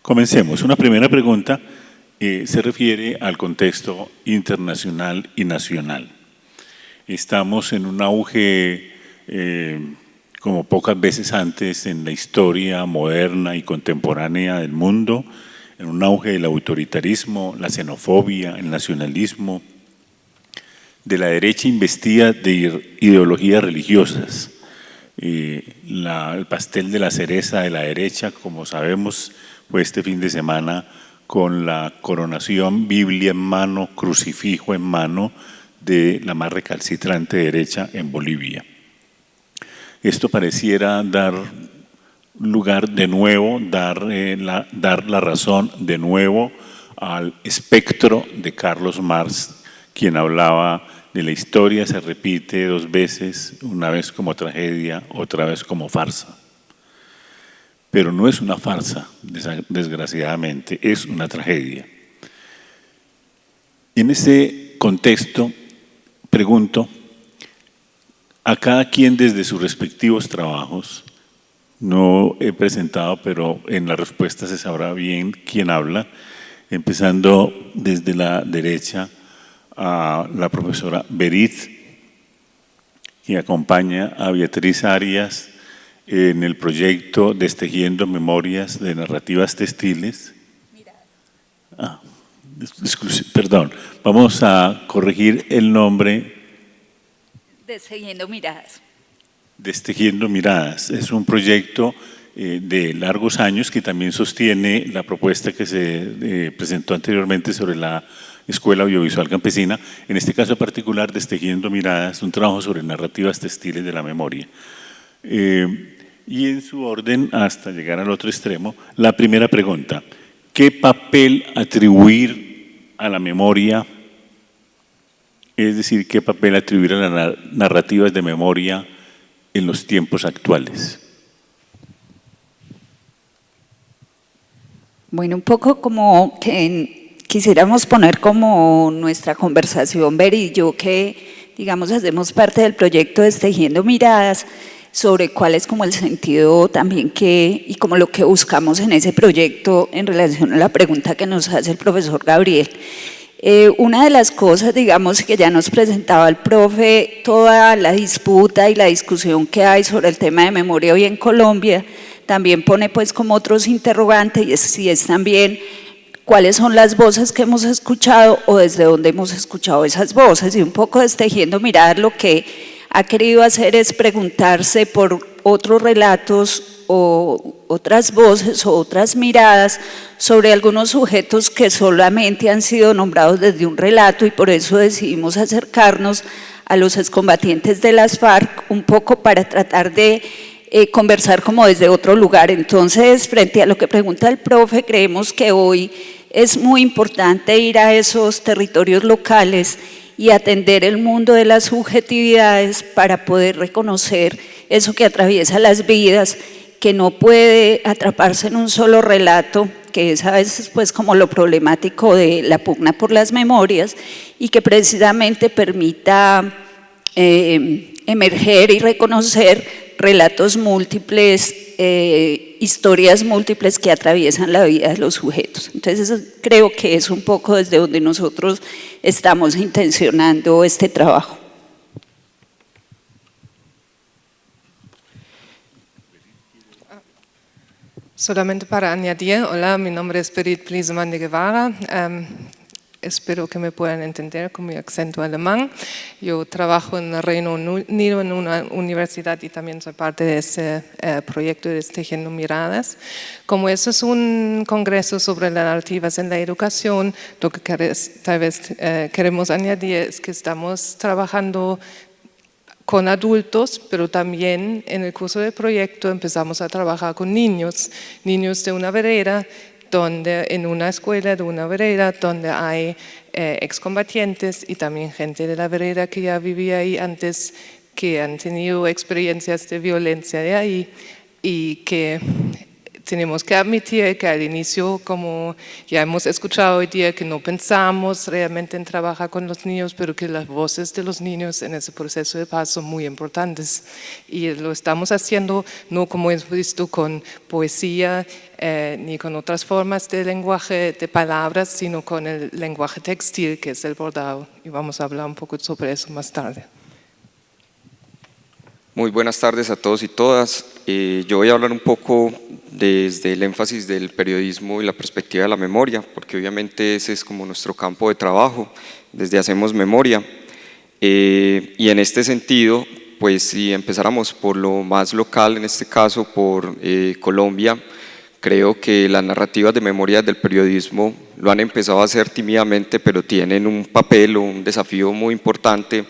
Comencemos. Una primera pregunta se refiere al contexto internacional y nacional. Estamos en un auge como pocas veces antes en la historia moderna y contemporánea del mundo, en un auge del autoritarismo, la xenofobia, el nacionalismo, de la derecha investida de ideologías religiosas. El pastel de la cereza de la derecha, como sabemos, fue este fin de semana con la coronación, Biblia en mano, crucifijo en mano, de la más recalcitrante derecha en Bolivia. Esto pareciera dar lugar de nuevo, dar la razón de nuevo al espectro de Carlos Marx, quien hablaba de la historia se repite dos veces, una vez como tragedia, otra vez como farsa. Pero no es una farsa, desgraciadamente, es una tragedia. En ese contexto, pregunto a cada quien desde sus respectivos trabajos, no he presentado, pero en la respuesta se sabrá bien quién habla, empezando desde la derecha a la profesora Berit, que acompaña a Beatriz Arias en el proyecto Destejiendo Memorias de Narrativas Textiles. Perdón, vamos a corregir el nombre. Destejiendo Miradas. Destejiendo Miradas. Es un proyecto de largos años que también sostiene la propuesta que se presentó anteriormente sobre la Escuela Audiovisual Campesina, en este caso particular Destejiendo Miradas, un trabajo sobre narrativas textiles de la memoria. Y en su orden, hasta llegar al otro extremo, la primera pregunta: ¿qué papel atribuir a la memoria? Es decir, ¿qué papel atribuir a las narrativas de memoria en los tiempos actuales? Bueno, un poco como que quisiéramos poner como nuestra conversación, Ver y yo, que digamos hacemos parte del proyecto Destejiendo Miradas, sobre cuál es como el sentido también y como lo que buscamos en ese proyecto en relación a la pregunta que nos hace el profesor Gabriel. Una de las cosas, digamos, que ya nos presentaba el profe, toda la disputa y la discusión que hay sobre el tema de memoria hoy en Colombia, también pone pues como otros interrogantes, y si es también cuáles son las voces que hemos escuchado o desde dónde hemos escuchado esas voces. Y un poco Destejiendo Miradas lo que ha querido hacer es preguntarse por otros relatos o otras voces o otras miradas sobre algunos sujetos que solamente han sido nombrados desde un relato, y por eso decidimos acercarnos a los excombatientes de las FARC un poco para tratar de conversar como desde otro lugar. Entonces, frente a lo que pregunta el profe, creemos que hoy es muy importante ir a esos territorios locales y atender el mundo de las subjetividades para poder reconocer eso que atraviesa las vidas, que no puede atraparse en un solo relato, que es a veces pues como lo problemático de la pugna por las memorias, y que precisamente permita emerger y reconocer relatos múltiples, historias múltiples que atraviesan la vida de los sujetos. Entonces eso creo que es un poco desde donde nosotros estamos intencionando este trabajo. Solamente para añadir, hola, mi nombre es Berit Pliesemann de Guevara. Espero que me puedan entender con mi acento alemán. Yo trabajo en el Reino Unido en una universidad y también soy parte de este proyecto de Destejiendo Miradas. Como eso es un congreso sobre las narrativas en la educación, lo que tal vez queremos añadir es que estamos trabajando con adultos, pero también en el curso del proyecto empezamos a trabajar con niños de una vereda, en una escuela de una vereda donde hay excombatientes y también gente de la vereda que ya vivía ahí antes, que han tenido experiencias de violencia de ahí y que tenemos que admitir que al inicio, como ya hemos escuchado hoy día, que no pensamos realmente en trabajar con los niños, pero que las voces de los niños en ese proceso de paz son muy importantes. Y lo estamos haciendo no como hemos visto con poesía ni con otras formas de lenguaje de palabras, sino con el lenguaje textil, que es el bordado. Y vamos a hablar un poco sobre eso más tarde. Muy buenas tardes a todos y todas. Yo voy a hablar un poco desde el énfasis del periodismo y la perspectiva de la memoria, porque obviamente ese es como nuestro campo de trabajo, desde Hacemos Memoria. Y en este sentido, pues si empezáramos por lo más local, en este caso por Colombia, creo que las narrativas de memoria del periodismo lo han empezado a hacer tímidamente, pero tienen un papel o un desafío muy importante,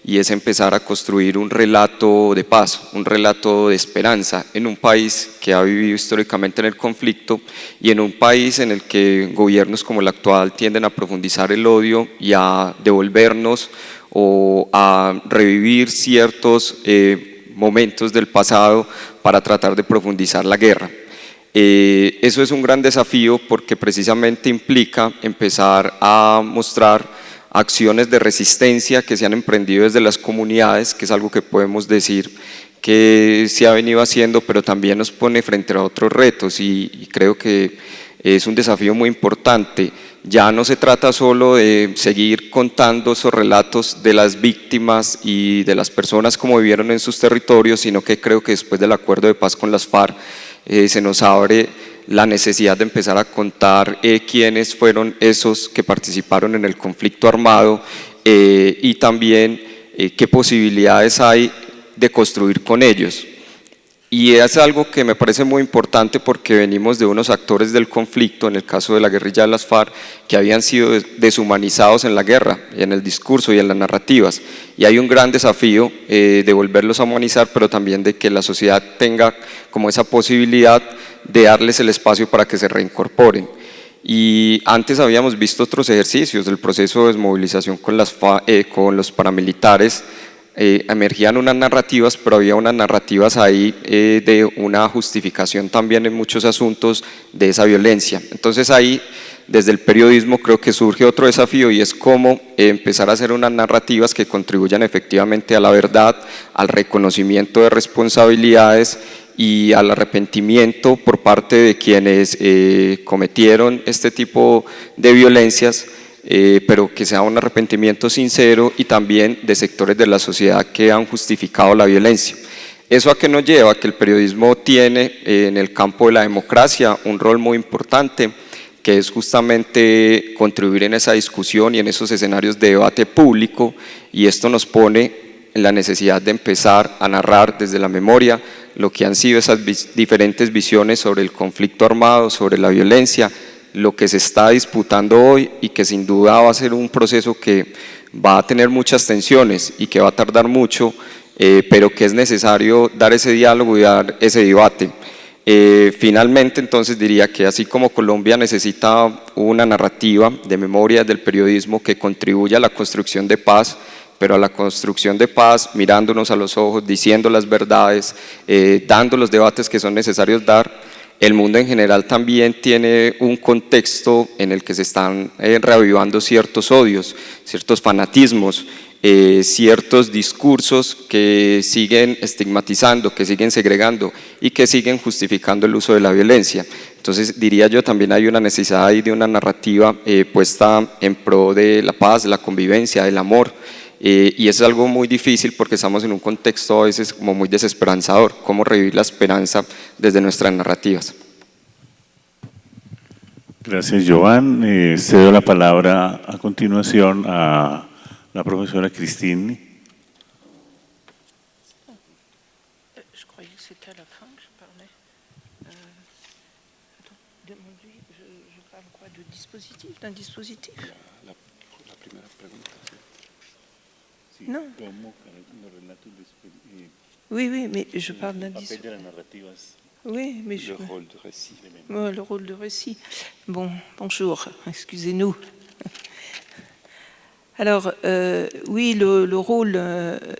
y es empezar a construir un relato de paz, un relato de esperanza en un país que ha vivido históricamente en el conflicto y en un país en el que gobiernos como el actual tienden a profundizar el odio y a devolvernos o a revivir ciertos momentos del pasado para tratar de profundizar la guerra. Eso es un gran desafío porque precisamente implica empezar a mostrar acciones de resistencia que se han emprendido desde las comunidades, que es algo que podemos decir que se ha venido haciendo, pero también nos pone frente a otros retos y creo que es un desafío muy importante. Ya no se trata solo de seguir contando esos relatos de las víctimas y de las personas como vivieron en sus territorios, sino que creo que después del acuerdo de paz con las FARC se nos abre la necesidad de empezar a contar quiénes fueron esos que participaron en el conflicto armado y también qué posibilidades hay de construir con ellos. Y es algo que me parece muy importante porque venimos de unos actores del conflicto, en el caso de la guerrilla de las FARC, que habían sido deshumanizados en la guerra, en el discurso y en las narrativas. Y hay un gran desafío de volverlos a humanizar, pero también de que la sociedad tenga como esa posibilidad de darles el espacio para que se reincorporen. Y antes habíamos visto otros ejercicios del proceso de desmovilización con los paramilitares. Emergían unas narrativas, pero había unas narrativas ahí de una justificación también en muchos asuntos de esa violencia. Entonces ahí, desde el periodismo, creo que surge otro desafío y es cómo empezar a hacer unas narrativas que contribuyan efectivamente a la verdad, al reconocimiento de responsabilidades y al arrepentimiento por parte de quienes cometieron este tipo de violencias, pero que sea un arrepentimiento sincero y también de sectores de la sociedad que han justificado la violencia. ¿Eso a qué nos lleva? Que el periodismo tiene en el campo de la democracia un rol muy importante, que es justamente contribuir en esa discusión y en esos escenarios de debate público, y esto nos pone en la necesidad de empezar a narrar desde la memoria lo que han sido esas diferentes visiones sobre el conflicto armado, sobre la violencia, lo que se está disputando hoy y que sin duda va a ser un proceso que va a tener muchas tensiones y que va a tardar mucho, pero que es necesario dar ese diálogo y dar ese debate. Finalmente, entonces diría que así como Colombia necesita una narrativa de memoria del periodismo que contribuya a la construcción de paz, pero a la construcción de paz mirándonos a los ojos, diciendo las verdades, dando los debates que son necesarios dar. El mundo en general también tiene un contexto en el que se están reavivando ciertos odios, ciertos fanatismos, ciertos discursos que siguen estigmatizando, que siguen segregando y que siguen justificando el uso de la violencia. Entonces diría yo también hay una necesidad ahí de una narrativa puesta en pro de la paz, de la convivencia, del amor. Y eso es algo muy difícil porque estamos en un contexto a veces como muy desesperanzador, cómo revivir la esperanza desde nuestras narrativas. Gracias, Joan. Cedo la palabra a continuación a la profesora Christine. ¿D'un dispositif? La primera pregunta. No. Oui, oui, mais je parle d'un dispositif. Oui, mais le rôle de récit. Le rôle de récit. Bon, bonjour, excusez-nous. Alors, oui, le rôle,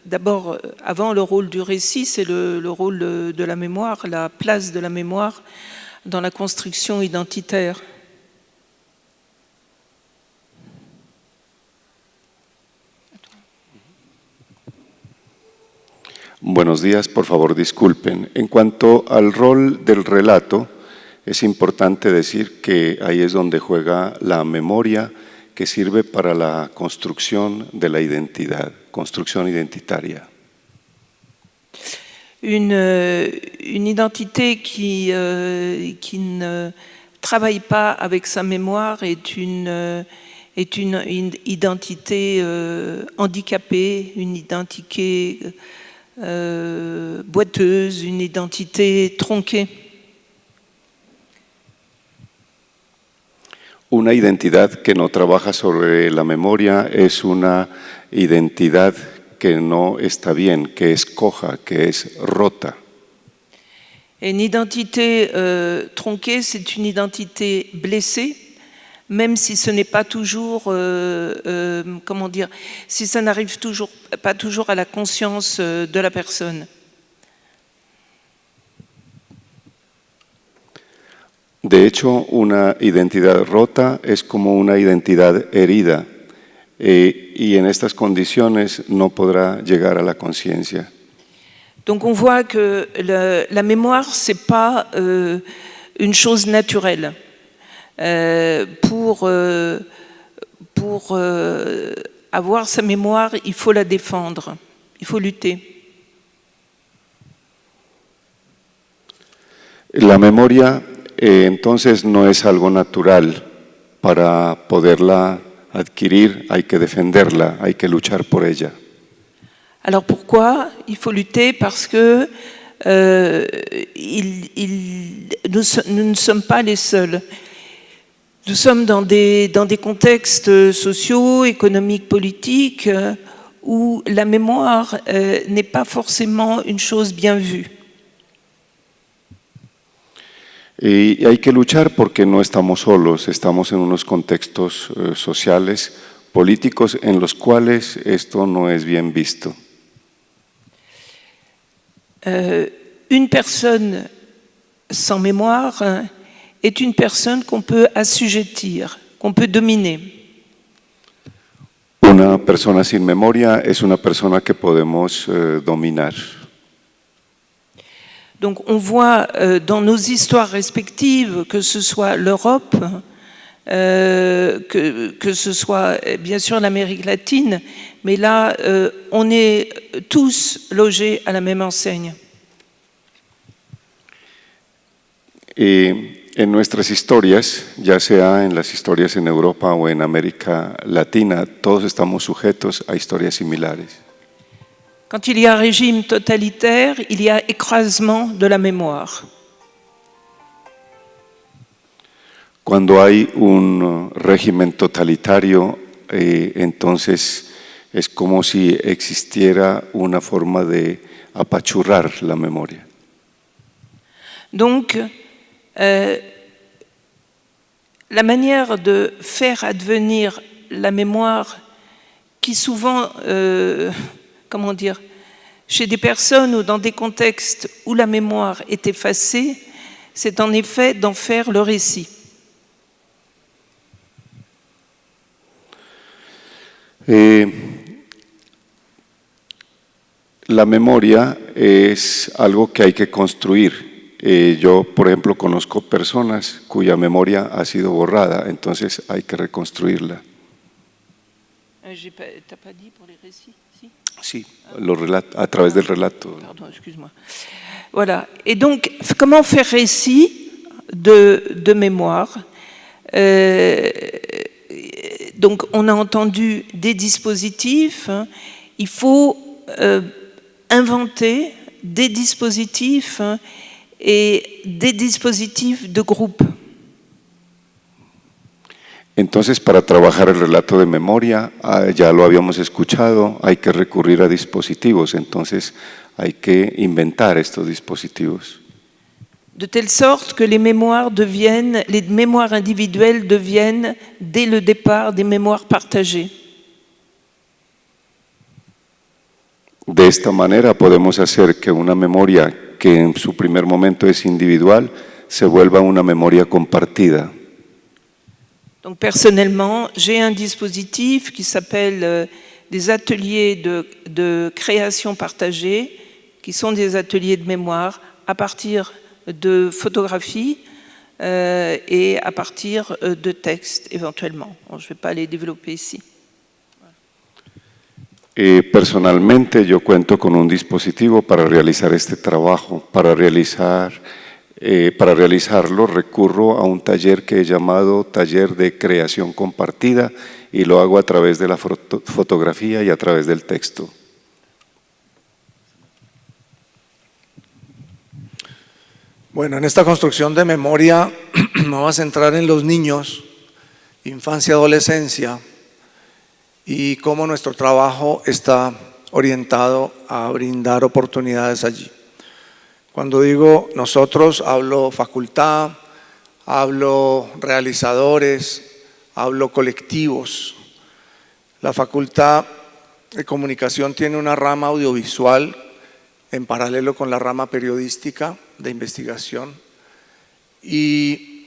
d'abord, avant le rôle du récit, c'est le rôle de la mémoire, la place de la mémoire. dans la construction identitaire. Buenos días, por favor disculpen. En cuanto al rol del relato, es importante decir que ahí es donde juega la memoria que sirve para la construcción de la identidad, construcción identitaria. Une identité qui ne travaille pas avec sa mémoire est une identité handicapée, une identité boiteuse, une identité tronquée. Una identidad que no trabaja sobre la memoria es una identidad que no está bien, que es coja, que es rota. Une identité tronquée, c'est une identité blessée, même si ce n'est pas toujours, comment dire, si ça n'arrive pas toujours à la conscience de la personne. De hecho, una identidad rota es como una identidad herida y en estas condiciones no podrá llegar a la conciencia. Donc on voit que la mémoire, ce n'est pas une chose naturelle. Pour avoir sa mémoire, il faut la défendre, il faut lutter. La memoria entonces no es algo natural. Para poderla adquirir hay que defenderla, hay que luchar por ella. Alors pourquoi il faut lutter? Parce que nous ne sommes pas les seuls. Nous sommes dans des contextes sociaux, économiques, politiques où la mémoire n'est pas forcément une chose bien vue. Y hay que luchar porque no estamos solos, estamos en unos contextos sociales, políticos en los cuales esto no es bien visto. Une personne sans mémoire est une personne qu'on peut assujettir, qu'on peut dominer. Una persona sin memoria es una persona que podemos dominar. Donc on voit dans nos histoires respectives, que ce soit l'Europe, que ce soit bien sûr l'Amérique latine, mais là on est tous logés à la même enseigne. En nuestras historias, ya sea en las historias en Europa o en América Latina, todos estamos sujetos a historias similares. Quand il y a un régime totalitaire, il y a écrasement de la mémoire. Cuando hay un régimen totalitario, entonces es como si existiera una forma de apachurrar la memoria. Donc, la manière de faire advenir la mémoire qui souvent, comment dire, chez des personnes ou dans des contextes où la mémoire est effacée, c'est en effet d'en faire le récit. La memoria es algo que hay que construir. Yo, por ejemplo, conozco personas cuya memoria ha sido borrada, entonces hay que reconstruirla. T'as pas dit pour les récits? Si. Sí, a través del relato. Pardon, excuse-moi. Voilà. Et donc, comment faire récit de mémoire? Donc, on a entendu des dispositifs. Il faut inventer des dispositifs et des dispositifs de groupe. Entonces, para trabajar el relato de memoria, ya lo habíamos escuchado, hay que recurrir a dispositivos, entonces hay que inventar estos dispositivos. De telle sorte que les mémoires individuelles deviennent, dès le départ, des mémoires partagées. De esta manera podemos hacer que una memoria que en su primer momento es individual se vuelva una memoria compartida? Donc personnellement, j'ai un dispositif qui s'appelle des ateliers de création partagée, qui sont des ateliers de mémoire à partir de photographies et à partir de textes éventuellement. Bon, je ne vais pas les développer ici. Personalmente yo cuento con un dispositivo para realizar este trabajo. Para realizarlo recurro a un taller que he llamado Taller de Creación Compartida y lo hago a través de la fotografía y a través del texto. Bueno, en esta construcción de memoria me voy a centrar en los niños, infancia, adolescencia, y cómo nuestro trabajo está orientado a brindar oportunidades allí. Cuando digo nosotros, hablo facultad, hablo realizadores, hablo colectivos. La Facultad de Comunicación tiene una rama audiovisual en paralelo con la rama periodística de investigación y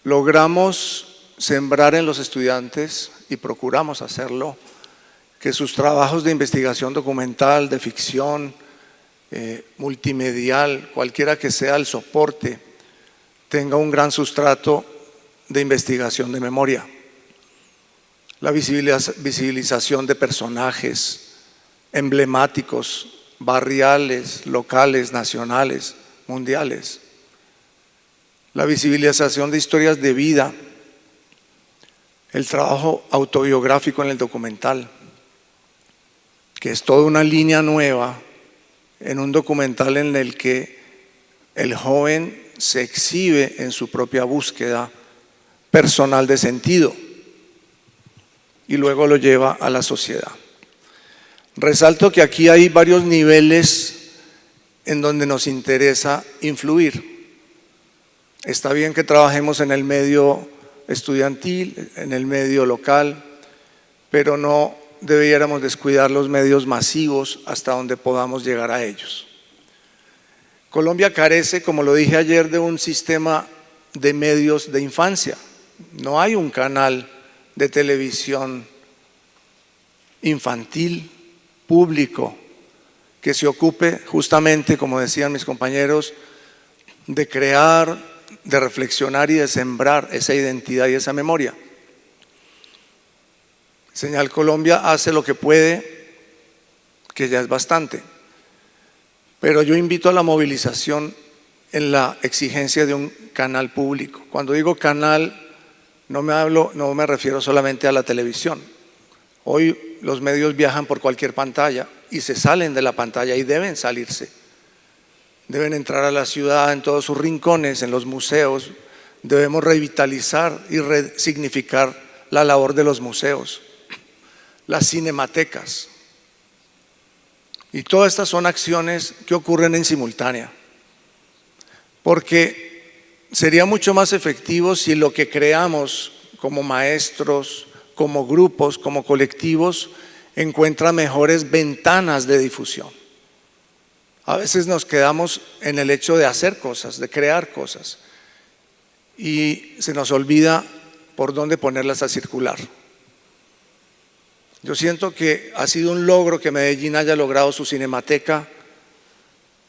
logramos sembrar en los estudiantes, y procuramos hacerlo, que sus trabajos de investigación documental, de ficción, multimedial, cualquiera que sea el soporte, tenga un gran sustrato de investigación de memoria. La visibilización de personajes emblemáticos, barriales, locales, nacionales, mundiales. La visibilización de historias de vida, el trabajo autobiográfico en el documental, que es toda una línea nueva en un documental en el que el joven se exhibe en su propia búsqueda personal de sentido y luego lo lleva a la sociedad. Resalto que aquí hay varios niveles en donde nos interesa influir. Está bien que trabajemos en el medio estudiantil, en el medio local, pero no debiéramos descuidar los medios masivos hasta donde podamos llegar a ellos. Colombia carece, como lo dije ayer, de un sistema de medios de infancia. No hay un canal de televisión infantil, público, que se ocupe justamente, como decían mis compañeros, de crear, de reflexionar y de sembrar esa identidad y esa memoria. Señal Colombia hace lo que puede, que ya es bastante, pero yo invito a la movilización en la exigencia de un canal público. Cuando digo canal, no me refiero solamente a la televisión. Hoy los medios viajan por cualquier pantalla y se salen de la pantalla y deben salirse. Deben entrar a la ciudad en todos sus rincones, en los museos. Debemos revitalizar y resignificar la labor de los museos, las cinematecas. Y todas estas son acciones que ocurren en simultánea, porque sería mucho más efectivo si lo que creamos como maestros, como grupos, como colectivos, encuentra mejores ventanas de difusión. A veces nos quedamos en el hecho de hacer cosas, de crear cosas, y se nos olvida por dónde ponerlas a circular. Yo siento que ha sido un logro que Medellín haya logrado su cinemateca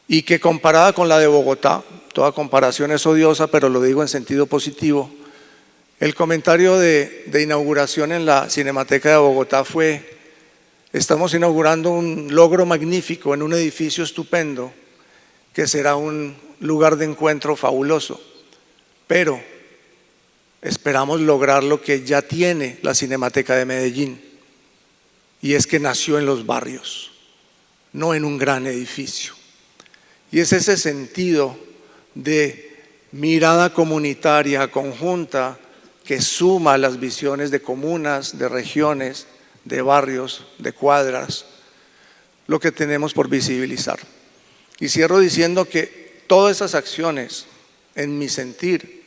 y que comparada con la de Bogotá, toda comparación es odiosa, pero lo digo en sentido positivo, el comentario de inauguración en la Cinemateca de Bogotá fue: estamos inaugurando un logro magnífico en un edificio estupendo que será un lugar de encuentro fabuloso, pero esperamos lograr lo que ya tiene la Cinemateca de Medellín, y es que nació en los barrios, no en un gran edificio. Y es ese sentido de mirada comunitaria, conjunta, que suma las visiones de comunas, de regiones, de barrios, de cuadras, lo que tenemos por visibilizar. Y cierro diciendo que todas esas acciones, en mi sentir,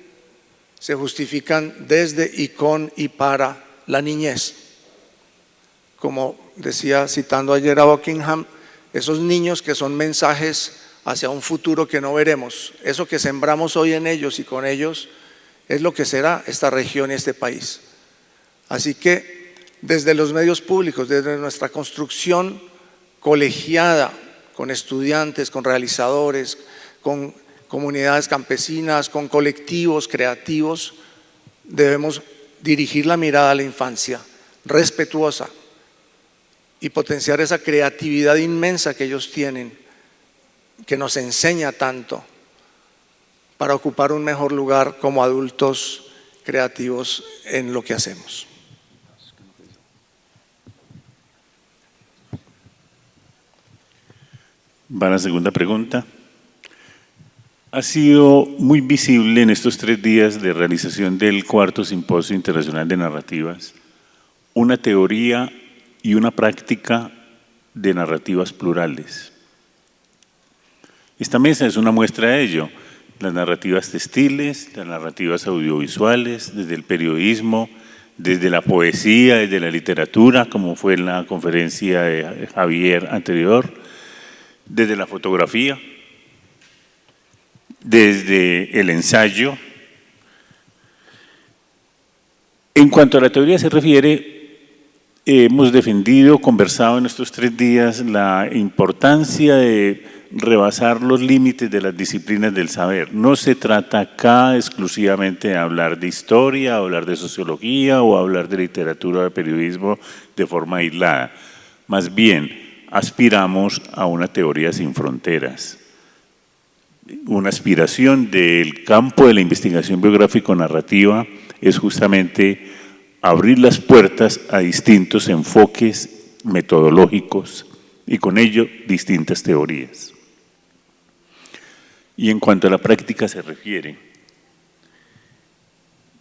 se justifican desde y con y para la niñez. Como decía, citando ayer a Buckingham, esos niños que son mensajes hacia un futuro que no veremos. Eso que sembramos hoy en ellos y con ellos es lo que será esta región y este país. Así que desde los medios públicos, desde nuestra construcción colegiada, con estudiantes, con realizadores, con comunidades campesinas, con colectivos creativos, debemos dirigir la mirada a la infancia, respetuosa, y potenciar esa creatividad inmensa que ellos tienen, que nos enseña tanto, para ocupar un mejor lugar como adultos creativos en lo que hacemos. Va la segunda pregunta. Ha sido muy visible en estos 3 días de realización del 4º Simposio Internacional de Narrativas una teoría y una práctica de narrativas plurales. Esta mesa es una muestra de ello. Las narrativas textiles, las narrativas audiovisuales, desde el periodismo, desde la poesía, desde la literatura, como fue en la conferencia de Javier anterior, desde la fotografía, desde el ensayo. En cuanto a la teoría se refiere, hemos defendido, conversado en estos 3 días la importancia de rebasar los límites de las disciplinas del saber. No se trata acá exclusivamente de hablar de historia, hablar de sociología o hablar de literatura o de periodismo de forma aislada. Más bien, aspiramos a una teoría sin fronteras. Una aspiración del campo de la investigación biográfico-narrativa es justamente abrir las puertas a distintos enfoques metodológicos y con ello distintas teorías. Y en cuanto a la práctica se refiere,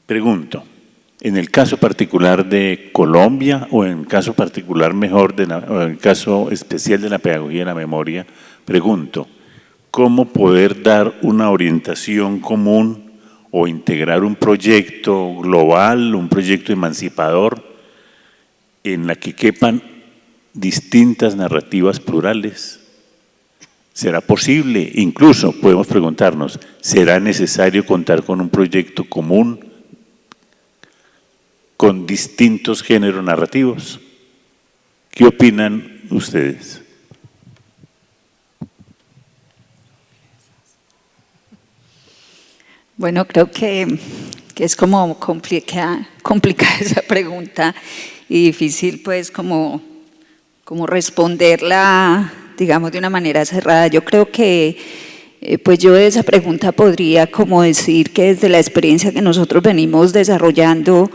pregunto, en el caso particular de Colombia o en el caso particular mejor, o en el caso especial de la pedagogía de la memoria, pregunto, ¿cómo poder dar una orientación común o integrar un proyecto global, un proyecto emancipador en la que quepan distintas narrativas plurales? ¿Será posible? Incluso podemos preguntarnos, ¿será necesario contar con un proyecto común con distintos géneros narrativos? ¿Qué opinan ustedes? Bueno, creo que es como complicada esa pregunta y difícil pues como responderla, digamos, de una manera cerrada. Yo creo que pues yo de esa pregunta podría como decir que desde la experiencia que nosotros venimos desarrollando,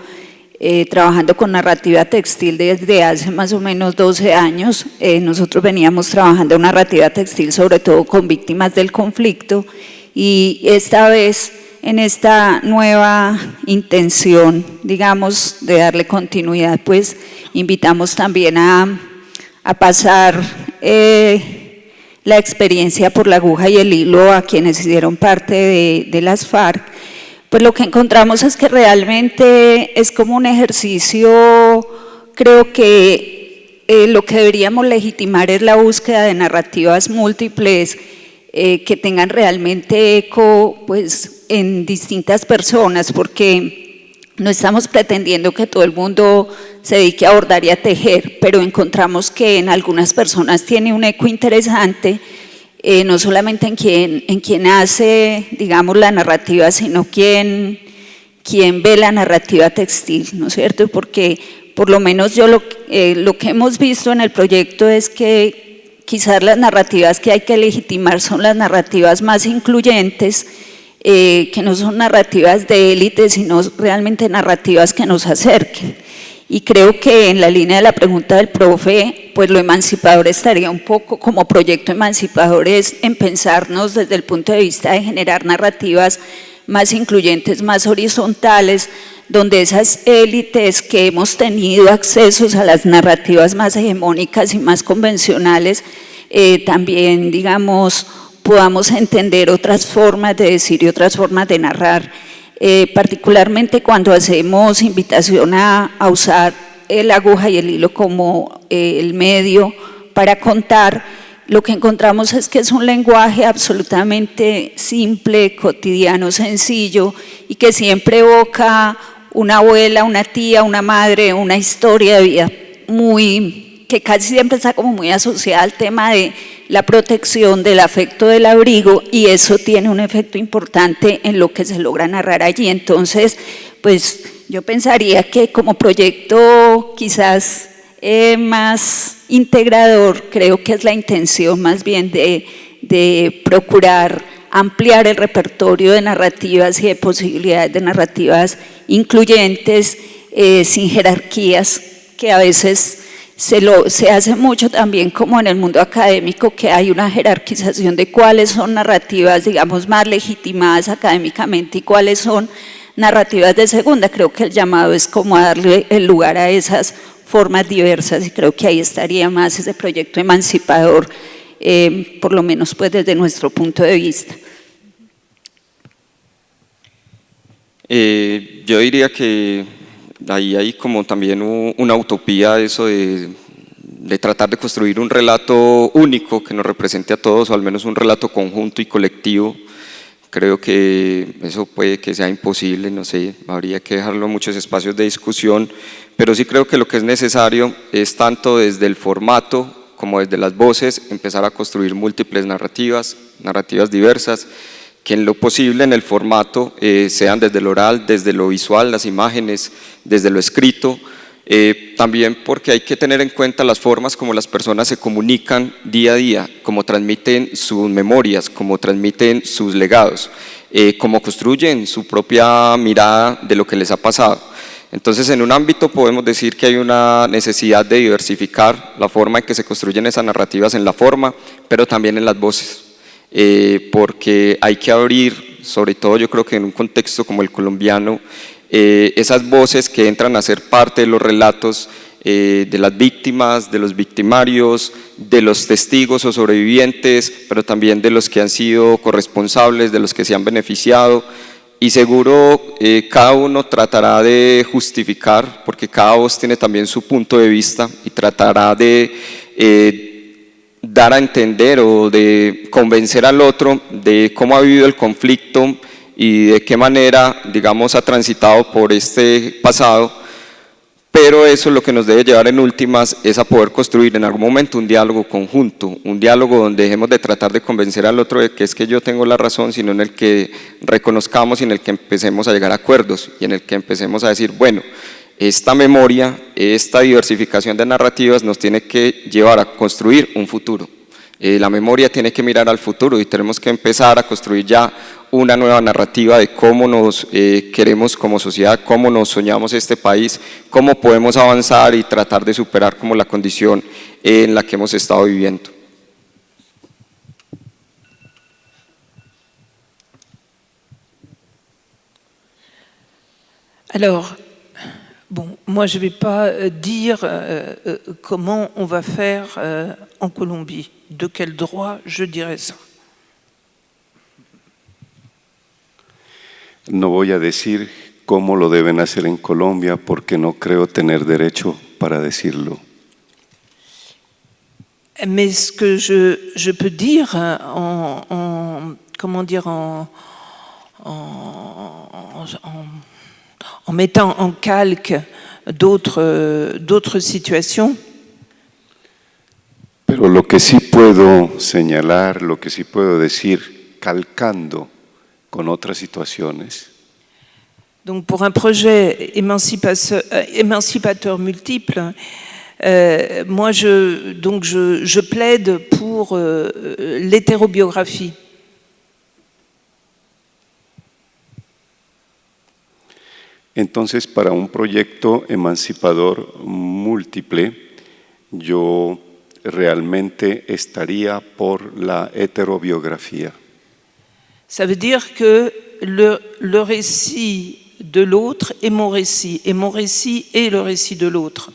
trabajando con narrativa textil desde hace más o menos 12 años, nosotros veníamos trabajando narrativa textil sobre todo con víctimas del conflicto, y esta vez en esta nueva intención, digamos, de darle continuidad, pues invitamos también a pasar la experiencia por la aguja y el hilo a quienes hicieron parte de las FARC. Pues lo que encontramos es que realmente es como un ejercicio, creo que lo que deberíamos legitimar es la búsqueda de narrativas múltiples que tengan realmente eco pues, en distintas personas, porque no estamos pretendiendo que todo el mundo se dedique a bordar y a tejer, pero encontramos que en algunas personas tiene un eco interesante, no solamente en quien hace, digamos, la narrativa, sino quien ve la narrativa textil, ¿no es cierto? Porque por lo menos yo lo que hemos visto en el proyecto es que quizás las narrativas que hay que legitimar son las narrativas más incluyentes, que no son narrativas de élite, sino realmente narrativas que nos acerquen. Y creo que en la línea de la pregunta del profe, pues lo emancipador estaría un poco como proyecto emancipador es en pensarnos desde el punto de vista de generar narrativas más incluyentes, más horizontales, donde esas élites que hemos tenido accesos a las narrativas más hegemónicas y más convencionales, también, digamos, podamos entender otras formas de decir y otras formas de narrar. Particularmente cuando hacemos invitación a usar la aguja y el hilo como el medio para contar, lo que encontramos es que es un lenguaje absolutamente simple, cotidiano, sencillo, y que siempre evoca una abuela, una tía, una madre, una historia de vida que casi siempre está como muy asociada al tema de la protección, del afecto, del abrigo, y eso tiene un efecto importante en lo que se logra narrar allí. Entonces, pues yo pensaría que como proyecto quizás más integrador, creo que es la intención más bien de procurar ampliar el repertorio de narrativas y de posibilidades de narrativas incluyentes, sin jerarquías, que a veces se hace mucho también como en el mundo académico, que hay una jerarquización de cuáles son narrativas, digamos, más legitimadas académicamente y cuáles son narrativas de segunda. Creo que el llamado es como a darle el lugar a esas formas diversas, y creo que ahí estaría más ese proyecto emancipador, por lo menos pues desde nuestro punto de vista. Yo diría que ahí hay como también una utopía, eso de tratar de construir un relato único que nos represente a todos, o al menos un relato conjunto y colectivo. Creo que eso puede que sea imposible, no sé, habría que dejarlo en muchos espacios de discusión, pero sí creo que lo que es necesario es tanto desde el formato como desde las voces empezar a construir múltiples narrativas diversas, que en lo posible en el formato sean desde lo oral, desde lo visual, las imágenes, desde lo escrito, también porque hay que tener en cuenta las formas como las personas se comunican día a día, cómo transmiten sus memorias, cómo transmiten sus legados, cómo construyen su propia mirada de lo que les ha pasado. Entonces, en un ámbito podemos decir que hay una necesidad de diversificar la forma en que se construyen esas narrativas en la forma, pero también en las voces. Porque hay que abrir, sobre todo yo creo que en un contexto como el colombiano, esas voces que entran a ser parte de los relatos de las víctimas, de los victimarios, de los testigos o sobrevivientes, pero también de los que han sido corresponsables, de los que se han beneficiado, y seguro cada uno tratará de justificar, porque cada voz tiene también su punto de vista, y tratará de dar a entender o de convencer al otro de cómo ha vivido el conflicto y de qué manera, digamos, ha transitado por este pasado, pero eso es lo que nos debe llevar en últimas es a poder construir en algún momento un diálogo conjunto, un diálogo donde dejemos de tratar de convencer al otro de que es que yo tengo la razón, sino en el que reconozcamos y en el que empecemos a llegar a acuerdos y en el que empecemos a decir, bueno, esta memoria, esta diversificación de narrativas nos tiene que llevar a construir un futuro. La memoria tiene que mirar al futuro y tenemos que empezar a construir ya una nueva narrativa de cómo nos queremos como sociedad, cómo nos soñamos este país, cómo podemos avanzar y tratar de superar como la condición en la que hemos estado viviendo. Alors, bon, moi je ne vais pas dire comment on va faire en Colombie, de quel droit je dirais ça. No voy a decir cómo lo deben hacer en Colombia porque no creo tener derecho para decirlo. Mais ce que je peux dire en mettant en calque d'autres situations. Pero lo que sí puedo señalar, lo que sí puedo decir, calcando con otras situaciones. Donc pour un projet émancipateur multiple, moi je plaide pour l'hétérobiographie. Entonces, para un proyecto emancipador múltiple, yo realmente estaría por la heterobiografía. Ça veut dire que le récit de l'autre est mon récit, et mon récit est le récit de l'autre.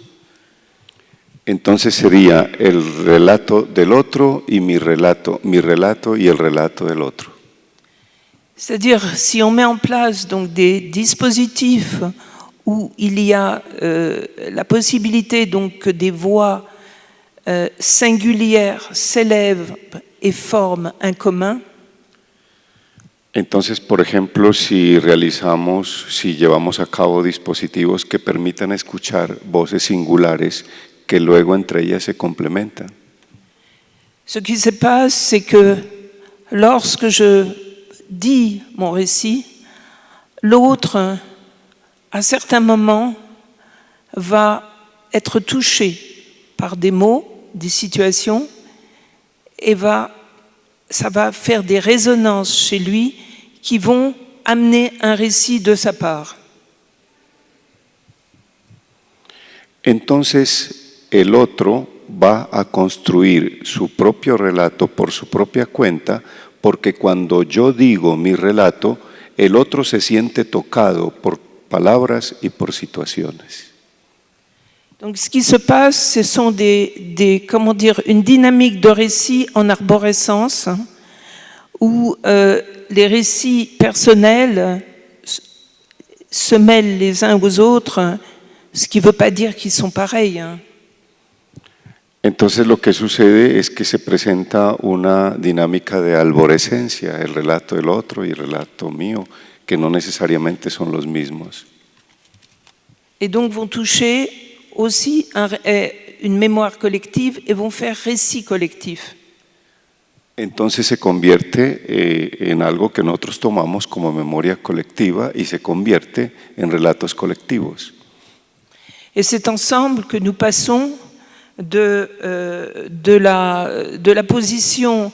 Entonces sería el relato del otro y mi relato y el relato del otro. C'est-à-dire, si on met en place donc des dispositifs où il y a la possibilité donc que des voix singulière s'élève et forme un commun. Entonces, por ejemplo, si llevamos a cabo dispositivos que permitan escuchar voces singulares que luego entre ellas se complementan. Ce qui se passe, c'est que lorsque je dis mon récit, l'autre, à certains moments, va être touché par des mots, des situations, et ça va faire des résonances chez lui qui vont amener un récit de sa part. Entonces, el otro va a construir su propio relato por su propia cuenta, porque cuando yo digo mi relato, el otro se siente tocado por palabras y por situaciones. Donc ce qui se passe, ce sont une dynamique de récit en arborescence, où les récits personnels se mêlent les uns aux autres, ce qui ne veut pas dire qu'ils sont pareils. Entonces lo que sucede es que se presenta una dinámica de arborescencia, el relato del otro y el relato mío, que no necesariamente son los mismos. Et donc vont toucher aussi une mémoire collective et vont faire récit collectif. Entonces se convierte en algo que nosotros tomamos como memoria colectiva y se convierte en relatos colectivos. Et c'est ensemble que nous passons de la position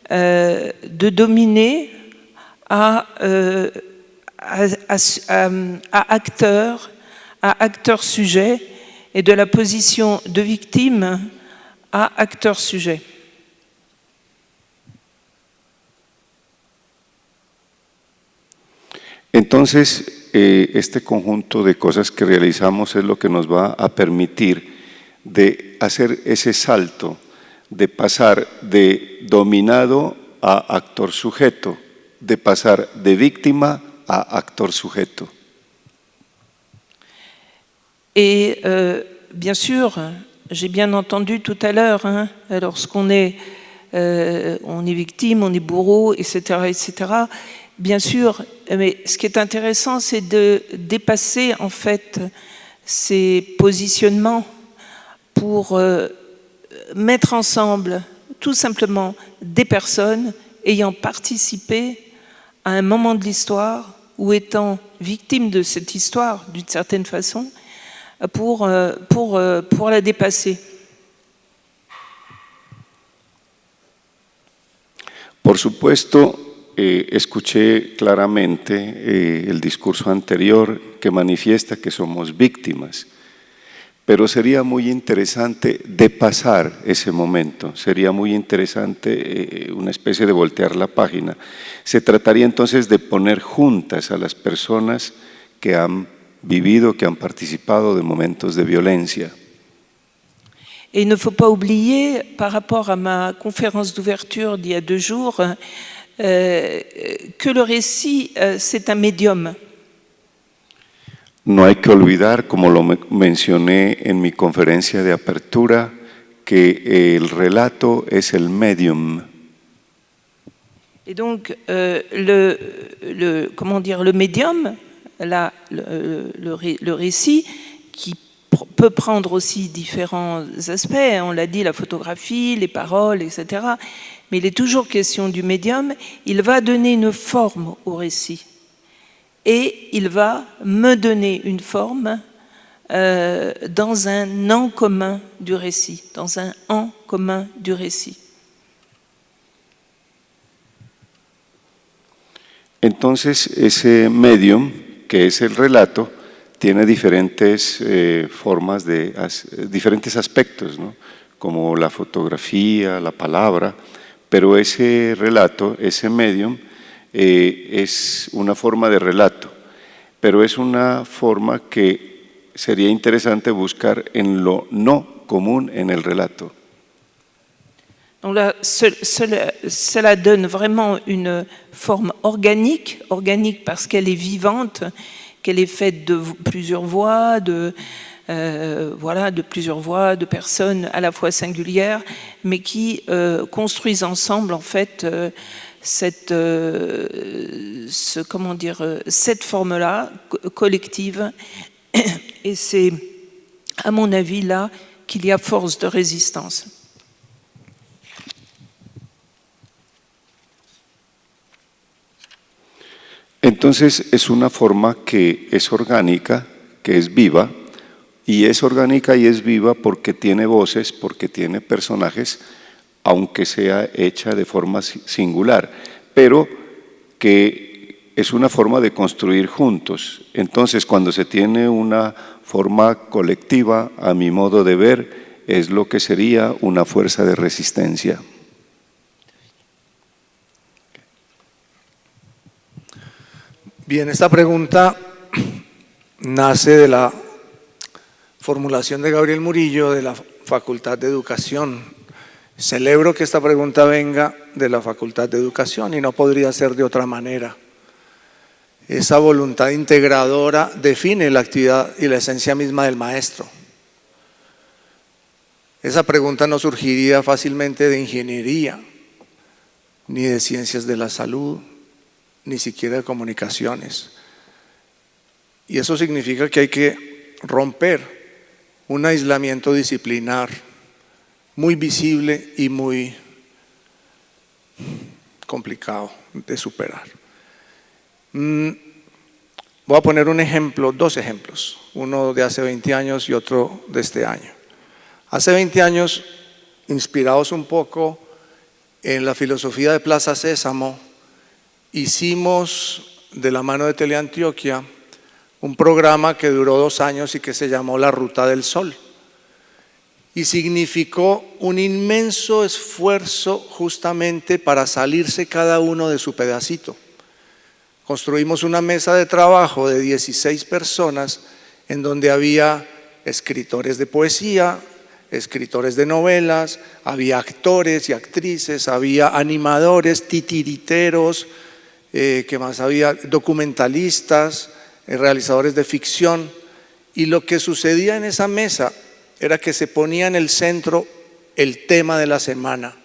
de dominé à acteur-sujet et de la position de victime à acteur-sujet. Entonces, este conjunto de cosas que realizamos es lo que nos va a permitir de hacer ese salto, de pasar de dominado a actor-sujeto, de pasar de víctima a actor-sujeto. Et bien sûr, j'ai bien entendu tout à l'heure, lorsqu'on est victime, on est bourreau, etc., bien sûr, mais ce qui est intéressant, c'est de dépasser en fait ces positionnements pour mettre ensemble tout simplement des personnes ayant participé à un moment de l'histoire ou étant victimes de cette histoire d'une certaine façon pour la dépasser. Por supuesto, escuché claramente el discurso anterior que manifiesta que somos víctimas, pero sería muy interesante de pasar ese momento, sería muy interesante una especie de voltear la página. Se trataría entonces de poner juntas a las personas que han vivido, que han participado de momentos de violencia. Et il ne faut pas oublier, par rapport à ma conférence d'ouverture d'il y a 2 jours, que le récit, c'est un médium. No hay que olvidar, como lo mencioné en mi conferencia de apertura, que el relato es el medium. Et donc, le médium, le récit, qui peut prendre aussi différents aspects, on l'a dit, la photographie, les paroles, etc. Mais il est toujours question du médium, il va donner une forme au récit. Et il va me donner une forme dans un en commun du récit, dans un en commun du récit. Entonces, ese medium, que es el relato, tiene diferentes formas, diferentes aspectos, ¿no? Como la fotografía, la palabra, pero ese relato, ese medium, es una forma de relato, pero es una forma que sería interesante buscar en lo no común en el relato. Donc là, cela donne vraiment une forme organique parce qu'elle est vivante, qu'elle est faite de plusieurs voix, voilà, de plusieurs voix, de personnes à la fois singulières, mais qui construisent ensemble, en fait, cette forme-là collective. Et c'est, à mon avis, là qu'il y a force de résistance. Entonces es una forma que es orgánica, que es viva, y es orgánica y es viva porque tiene voces, porque tiene personajes, aunque sea hecha de forma singular, pero que es una forma de construir juntos. Entonces, cuando se tiene una forma colectiva, a mi modo de ver, es lo que sería una fuerza de resistencia. Bien, esta pregunta nace de la formulación de Gabriel Murillo de la Facultad de Educación. Celebro que esta pregunta venga de la Facultad de Educación y no podría ser de otra manera. Esa voluntad integradora define la actividad y la esencia misma del maestro. Esa pregunta no surgiría fácilmente de ingeniería, ni de ciencias de la salud, ni siquiera de comunicaciones. Y eso significa que hay que romper un aislamiento disciplinar muy visible y muy complicado de superar. Voy a poner un ejemplo, dos ejemplos, uno de hace 20 años y otro de este año. Hace 20 años, inspirados un poco en la filosofía de Plaza Sésamo, hicimos de la mano de Teleantioquia un programa que duró 2 años y que se llamó La Ruta del Sol. Y significó un inmenso esfuerzo justamente para salirse cada uno de su pedacito. Construimos una mesa de trabajo de 16 personas en donde había escritores de poesía, escritores de novelas, había actores y actrices, había animadores, titiriteros, ¿qué más había? Documentalistas, realizadores de ficción. Y lo que sucedía en esa mesa era que se ponía en el centro el tema de la semana.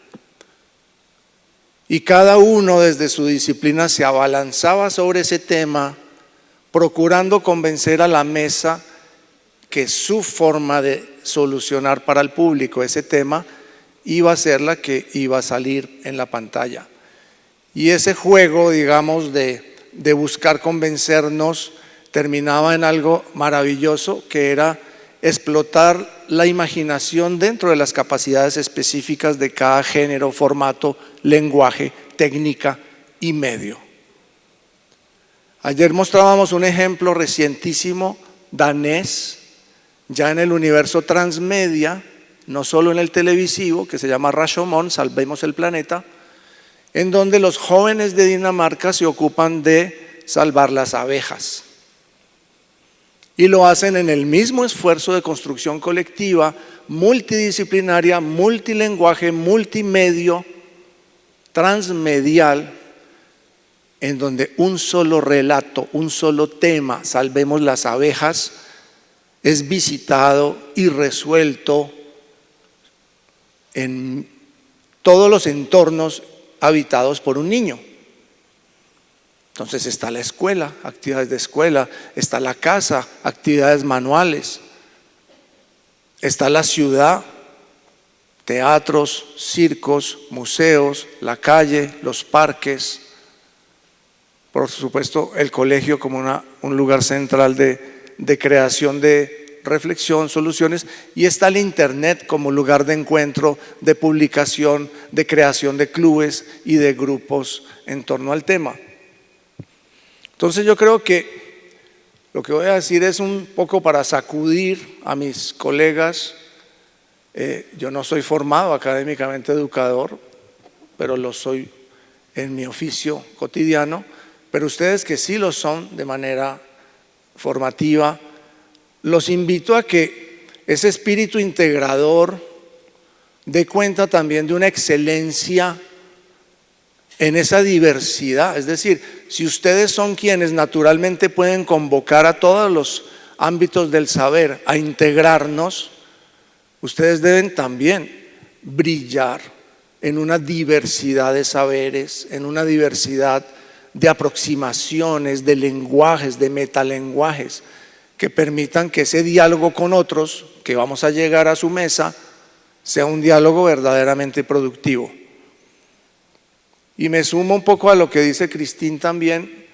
Y cada uno desde su disciplina se abalanzaba sobre ese tema, procurando convencer a la mesa que su forma de solucionar para el público ese tema iba a ser la que iba a salir en la pantalla. Y ese juego, digamos, de buscar convencernos terminaba en algo maravilloso, que era explotar la imaginación dentro de las capacidades específicas de cada género, formato, lenguaje, técnica y medio. Ayer mostrábamos un ejemplo recientísimo danés, ya en el universo transmedia, no solo en el televisivo, que se llama Rashomon, Salvemos el Planeta, en donde los jóvenes de Dinamarca se ocupan de salvar las abejas. Y lo hacen en el mismo esfuerzo de construcción colectiva, multidisciplinaria, multilenguaje, multimedio, transmedial, en donde un solo relato, un solo tema, Salvemos las abejas, es visitado y resuelto en todos los entornos habitados por un niño. Entonces está la escuela, actividades de escuela, está la casa, actividades manuales, está la ciudad, teatros, circos, museos, la calle, los parques, por supuesto el colegio como un lugar central de creación de reflexión, soluciones, y está el internet como lugar de encuentro, de publicación, de creación de clubes y de grupos en torno al tema. Entonces yo creo que lo que voy a decir es un poco para sacudir a mis colegas. Yo no soy formado académicamente educador, pero lo soy en mi oficio cotidiano, pero ustedes que sí lo son de manera formativa, los invito a que ese espíritu integrador dé cuenta también de una excelencia en esa diversidad. Es decir, si ustedes son quienes naturalmente pueden convocar a todos ámbitos del saber a integrarnos, ustedes deben también brillar en una diversidad de saberes, en una diversidad de aproximaciones, de lenguajes, de metalenguajes, que permitan que ese diálogo con otros, que vamos a llegar a su mesa, sea un diálogo verdaderamente productivo. Y me sumo un poco a lo que dice Cristín también.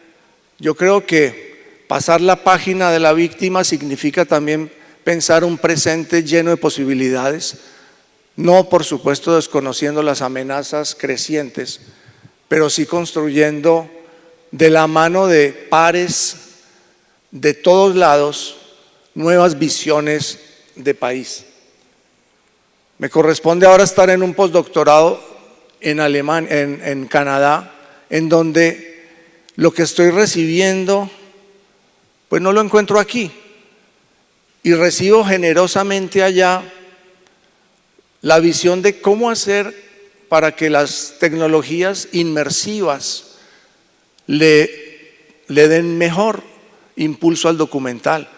Yo creo que pasar la página de la víctima significa también pensar un presente lleno de posibilidades, no por supuesto desconociendo las amenazas crecientes, pero sí construyendo de la mano de pares de todos lados nuevas visiones de país. Me corresponde ahora estar en un postdoctorado en Canadá, en donde lo que estoy recibiendo pues no lo encuentro aquí, y recibo generosamente allá la visión de cómo hacer para que las tecnologías inmersivas le den mejor impulso al documental.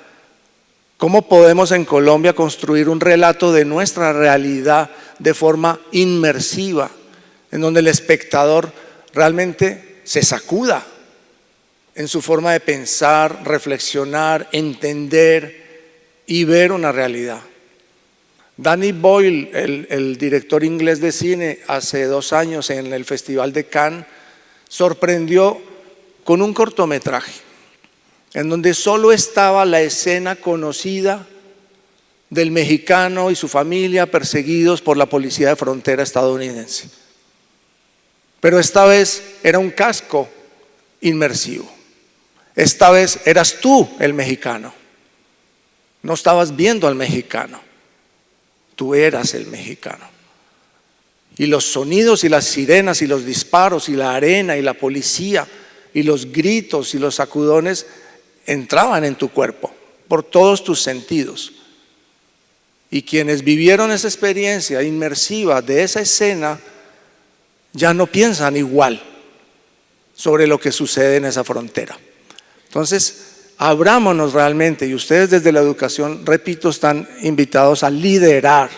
¿Cómo podemos en Colombia construir un relato de nuestra realidad de forma inmersiva, en donde el espectador realmente se sacuda en su forma de pensar, reflexionar, entender y ver una realidad? Danny Boyle, el director inglés de cine, hace 2 años en el Festival de Cannes, sorprendió con un cortometraje en donde solo estaba la escena conocida del mexicano y su familia perseguidos por la policía de frontera estadounidense. Pero esta vez era un casco inmersivo. Esta vez eras tú el mexicano. No estabas viendo al mexicano, tú eras el mexicano. Y los sonidos y las sirenas y los disparos y la arena y la policía y los gritos y los sacudones entraban en tu cuerpo por todos tus sentidos. Y quienes vivieron esa experiencia inmersiva de esa escena ya no piensan igual sobre lo que sucede en esa frontera. Entonces, abrámonos realmente, y ustedes desde la educación, repito, están invitados a liderar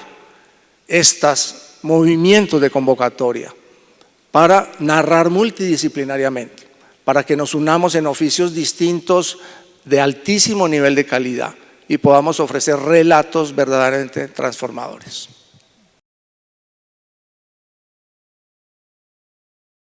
estos movimientos de convocatoria para narrar multidisciplinariamente, para que nos unamos en oficios distintos de altísimo nivel de calidad y podamos ofrecer relatos verdaderamente transformadores.